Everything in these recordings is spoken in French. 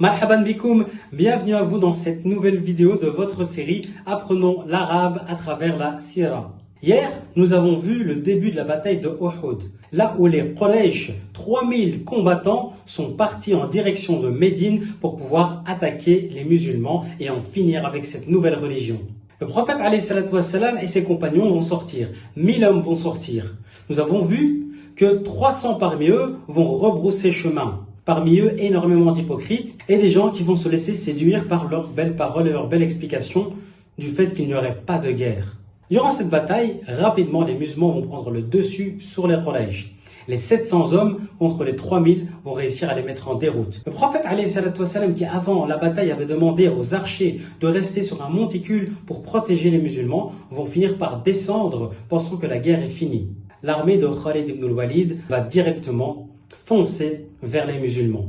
Marhaban bikoum, bienvenue à vous dans cette nouvelle vidéo de votre série Apprenons l'arabe à travers la Sira. Hier, nous avons vu le début de la bataille de Uhud, là où les Quraysh, 3000 combattants, sont partis en direction de Médine pour pouvoir attaquer les musulmans et en finir avec cette nouvelle religion. Le prophète ﷺ et ses compagnons vont sortir, 1000 hommes vont sortir. Nous avons vu que 300 parmi eux vont rebrousser chemin. Parmi eux, énormément d'hypocrites et des gens qui vont se laisser séduire par leurs belles paroles et leurs belles explications du fait qu'il n'y aurait pas de guerre. Durant cette bataille, rapidement, les musulmans vont prendre le dessus sur les Quraysh. Les 700 hommes contre les 3000 vont réussir à les mettre en déroute. Le prophète ﷺ, qui avant la bataille avait demandé aux archers de rester sur un monticule pour protéger les musulmans, vont finir par descendre pensant que la guerre est finie. L'armée de Khalid ibn al-Walid va directement foncer vers les musulmans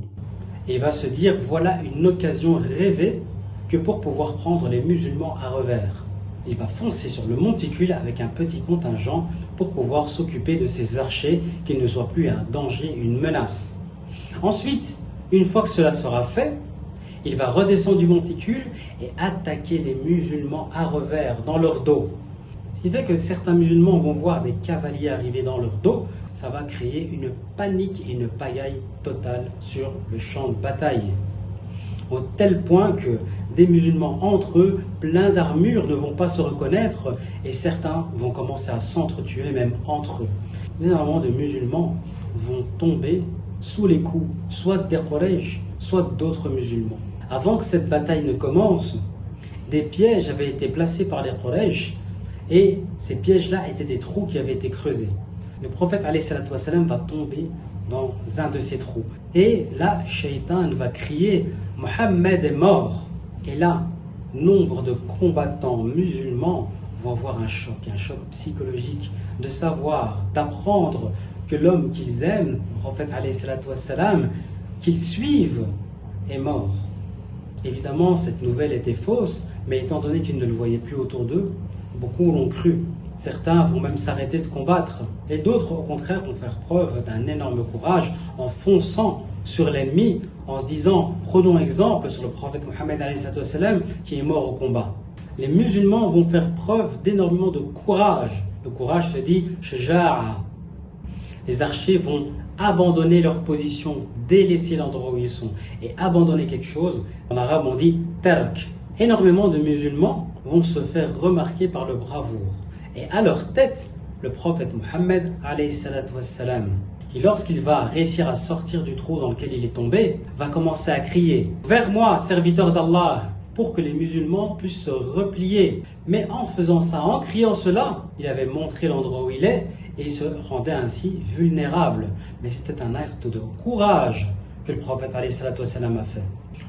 et va se dire voilà une occasion rêvée que pour pouvoir prendre les musulmans à revers. Il va foncer sur le monticule avec un petit contingent pour pouvoir s'occuper de ces archers, qu'ils ne soient plus un danger, une menace. Ensuite, une fois que cela sera fait, il va redescendre du monticule et attaquer les musulmans à revers, dans leur dos. Ce qui fait que certains musulmans vont voir des cavaliers arriver dans leur dos. Ça va créer une panique et une pagaille totale sur le champ de bataille. Au tel point que des musulmans entre eux, pleins d'armure, ne vont pas se reconnaître et certains vont commencer à s'entretuer même entre eux. Énormément de musulmans vont tomber sous les coups, soit des Quraysh, soit d'autres musulmans. Avant que cette bataille ne commence, des pièges avaient été placés par les Quraysh et ces pièges-là étaient des trous qui avaient été creusés. Le prophète ﷺ va tomber dans un de ces trous. Et là, Shaitan va crier « Mohammed est mort !» Et là, nombre de combattants musulmans vont avoir un choc psychologique, de savoir, d'apprendre que l'homme qu'ils aiment, le prophète ﷺ, qu'ils suivent, est mort. Évidemment, cette nouvelle était fausse, mais étant donné qu'ils ne le voyaient plus autour d'eux, beaucoup l'ont cru. Certains vont même s'arrêter de combattre et d'autres au contraire vont faire preuve d'un énorme courage en fonçant sur l'ennemi en se disant prenons exemple sur le prophète Mohammed qui est mort au combat. Les musulmans vont faire preuve d'énormément de courage. Le courage se dit shaja'a. Les archers vont abandonner leur position, délaisser l'endroit où ils sont et abandonner quelque chose. En arabe on dit tark. Énormément de musulmans vont se faire remarquer par le bravoure. Et à leur tête, le prophète Mohammed qui lorsqu'il va réussir à sortir du trou dans lequel il est tombé, va commencer à crier « Vers moi, serviteur d'Allah !» pour que les musulmans puissent se replier. Mais en faisant ça, en criant cela, il avait montré l'endroit où il est et il se rendait ainsi vulnérable. Mais c'était un acte de courage que le prophète a fait.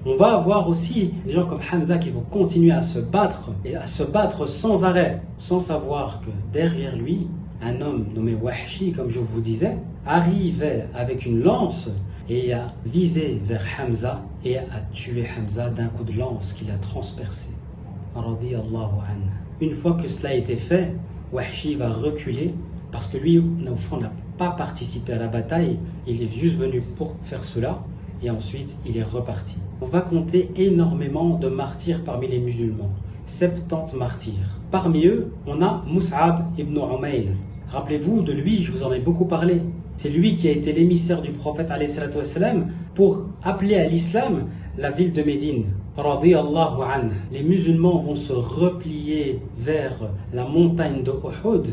On va avoir aussi des gens comme Hamza qui vont continuer à se battre et à se battre sans arrêt, sans savoir que derrière lui, un homme nommé Wahshi, comme je vous disais, arrivait avec une lance et a visé vers Hamza et a tué Hamza d'un coup de lance qu'il a transpercé. Une fois que cela a été fait, Wahshi va reculer parce que lui, au fond, n'a pas participé à la bataille, il est juste venu pour faire cela. Et ensuite, il est reparti. On va compter énormément de martyrs parmi les musulmans. 70 martyrs. Parmi eux, on a Mus'ab ibn Umayr. Rappelez-vous de lui, je vous en ai beaucoup parlé. C'est lui qui a été l'émissaire du prophète ﷺ pour appeler à l'islam la ville de Médine. Radiyallahu anhu. Les musulmans vont se replier vers la montagne de Uhud.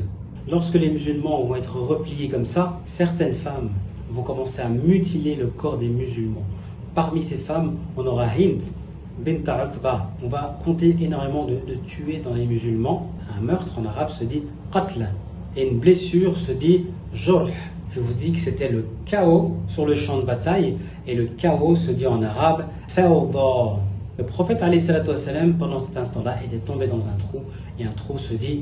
Lorsque les musulmans vont être repliés comme ça, certaines femmes vont commencer à mutiler le corps des musulmans. Parmi ces femmes, on aura Hind bint Utba. On va compter énormément de tués dans les musulmans. Un meurtre en arabe se dit qatl et une blessure se dit jorh. Je vous dis que c'était le chaos sur le champ de bataille et le chaos se dit en arabe fawda. Le prophète pendant cet instant-là était tombé dans un trou et un trou se dit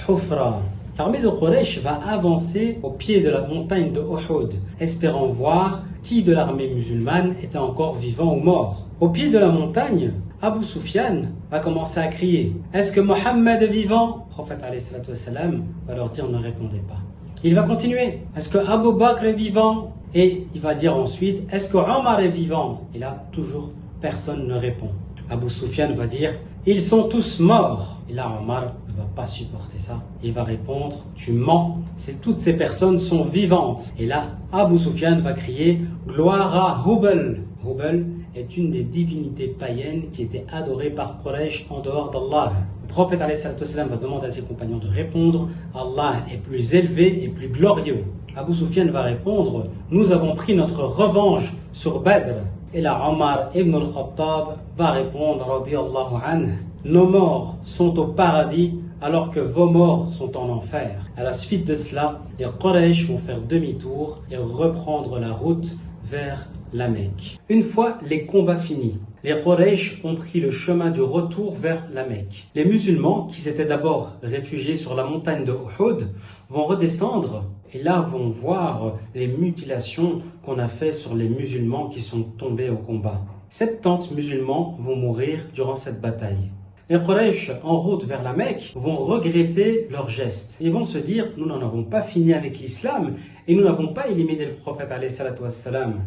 hufra. L'armée de Quraysh va avancer au pied de la montagne de Uhud, espérant voir qui de l'armée musulmane était encore vivant ou mort. Au pied de la montagne, Abu Sufyan va commencer à crier « Est-ce que Mohammed est vivant ?» Le prophète va leur dire « Ne répondez pas ». Il va continuer « Est-ce que Abu Bakr est vivant ?» Et il va dire ensuite « Est-ce que Omar est vivant ?» Et là, toujours Personne ne répond. Abu Sufyan va dire « Ils sont tous morts ». Et là, Omar ne va pas supporter ça. Il va répondre « Tu mens, toutes ces personnes sont vivantes ». Et là, Abu Sufyan va crier « Gloire à Hubal ». Hubal est une des divinités païennes qui était adorée par Quraysh en dehors d'Allah. Le prophète va demander à ses compagnons de répondre « Allah est plus élevé et plus glorieux ». Abu Sufyan va répondre « Nous avons pris notre revanche sur Badr ». Et là, Omar ibn al-Khattab va répondre radiyallahu anhu, nos morts sont au paradis alors que vos morts sont en enfer. À la suite de cela, les Quraysh vont faire demi-tour et reprendre la route vers la Mecque. Une fois les combats finis, les Quraysh ont pris le chemin du retour vers la Mecque. Les musulmans, qui s'étaient d'abord réfugiés sur la montagne de Uhud, vont redescendre et là vont voir les mutilations qu'on a fait sur les musulmans qui sont tombés au combat. 70 musulmans vont mourir durant cette bataille. Les Quraysh, en route vers la Mecque, vont regretter leurs gestes. Ils vont se dire, nous n'en avons pas fini avec l'islam et nous n'avons pas éliminé le prophète alayhi salatu wassalam.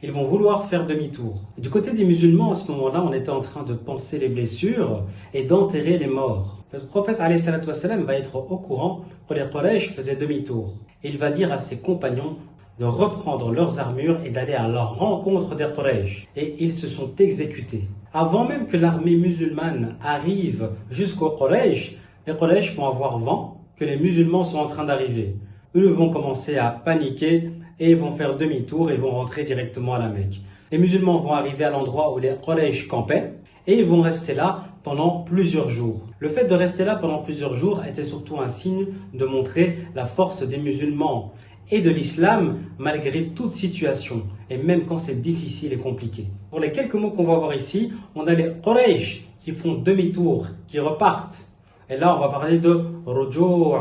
Ils vont vouloir faire demi-tour. Du côté des musulmans, à ce moment-là, on était en train de panser les blessures et d'enterrer les morts. Le prophète alayhi salatu wassalam va être au courant que les Quraysh faisaient demi-tour. Il va dire à ses compagnons de reprendre leurs armures et d'aller à la rencontre des Quraysh. Et ils se sont exécutés. Avant même que l'armée musulmane arrive jusqu'aux Quraysh, les Quraysh vont avoir vent que les musulmans sont en train d'arriver. Eux vont commencer à paniquer et ils vont faire demi-tour et vont rentrer directement à la Mecque. Les musulmans vont arriver à l'endroit où les Quraysh campaient et ils vont rester là pendant plusieurs jours. Le fait de rester là pendant plusieurs jours était surtout un signe de montrer la force des musulmans et de l'islam malgré toute situation et même quand c'est difficile et compliqué. Pour les quelques mots qu'on va voir ici, on a les Quraysh qui font demi-tour, qui repartent. Et là, on va parler de Rujou'.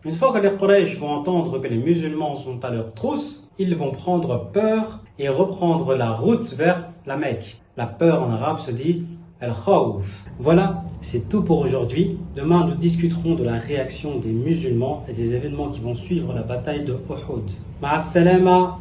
Une fois que les Quraysh vont entendre que les musulmans sont à leur trousse, ils vont prendre peur et reprendre la route vers la Mecque. La peur en arabe se dit Al-Khawf. Voilà, c'est tout pour aujourd'hui. Demain, nous discuterons de la réaction des musulmans et des événements qui vont suivre la bataille de Uhud. Ma'as salama.